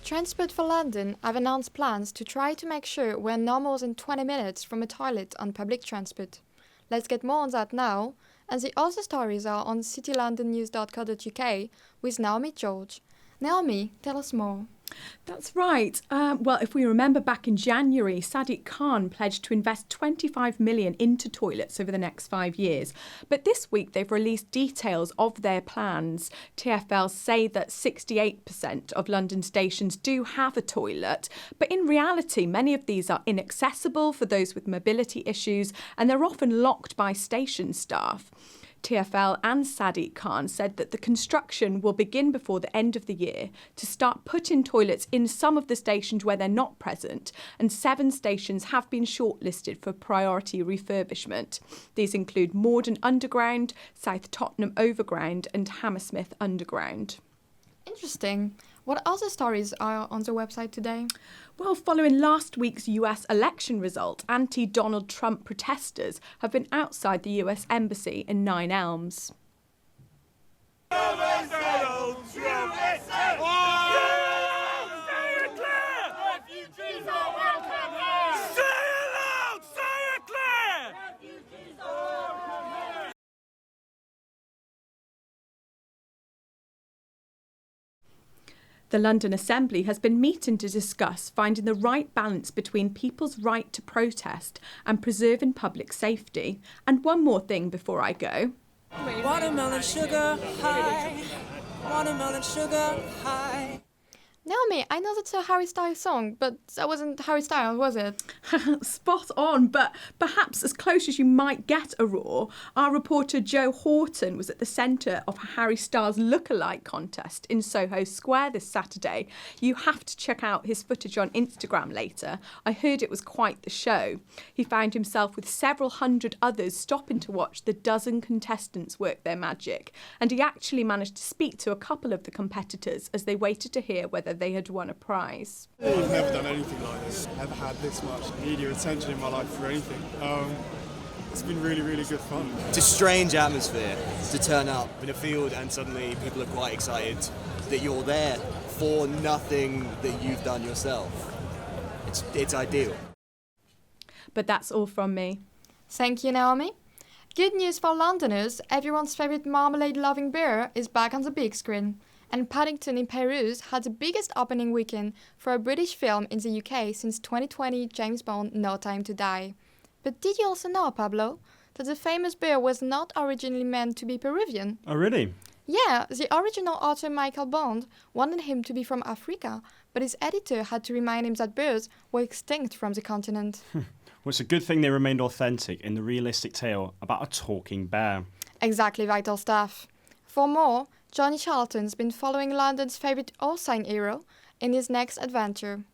Transport for London have announced plans to try to make sure we're no more than 20 minutes from a toilet on public transport. Let's get more on that now, and the other stories are on citylondonnews.co.uk with Naomi George. Naomi, tell us more. That's right. Well, if we remember back in January, Sadiq Khan pledged to invest 25 million into toilets over the next 5 years. But this week they've released details of their plans. TFL say that 68% of London stations do have a toilet, but in reality many of these are inaccessible for those with mobility issues and they're often locked by station staff. TFL and Sadiq Khan said that the construction will begin before the end of the year to start putting toilets in some of the stations where they're not present, and 7 stations have been shortlisted for priority refurbishment. These include Morden Underground, South Tottenham Overground and Hammersmith Underground. Interesting. What other stories are on the website today? Well, following last week's US election result, anti-Donald Trump protesters have been outside the US Embassy in Nine Elms. The London Assembly has been meeting to discuss finding the right balance between people's right to protest and preserving public safety. And one more thing before I go. Watermelon sugar high, watermelon sugar high. Naomi, I know that's a Harry Styles song, but that wasn't Harry Styles, was it? Spot on, but perhaps as close as you might get, Aurora. Our reporter Joe Horton was at the centre of a Harry Styles lookalike contest in Soho Square this Saturday. You have to check out his footage on Instagram later. I heard it was quite the show. He found himself with several hundred others stopping to watch the dozen contestants work their magic, and he actually managed to speak to a couple of the competitors as they waited to hear whether they had won a prize. I've never done anything like this. Never had this much media attention in my life for anything. It's been really, really good fun. It's a strange atmosphere to turn up in a field and suddenly people are quite excited that you're there for nothing that you've done yourself. It's ideal. But that's all from me. Thank you, Naomi. Good news for Londoners, everyone's favourite marmalade-loving bear is back on the big screen. And Paddington in Paris had the biggest opening weekend for a British film in the UK since 2020 James Bond No Time to Die. But did you also know, Pablo, that the famous bear was not originally meant to be Peruvian? Oh, really? Yeah, the original author Michael Bond wanted him to be from Africa, but his editor had to remind him that bears were extinct from the continent. Well, it's a good thing they remained authentic in the realistic tale about a talking bear. Exactly, vital stuff. For more, Johnny Charlton's been following London's favourite all-sign hero in his next adventure.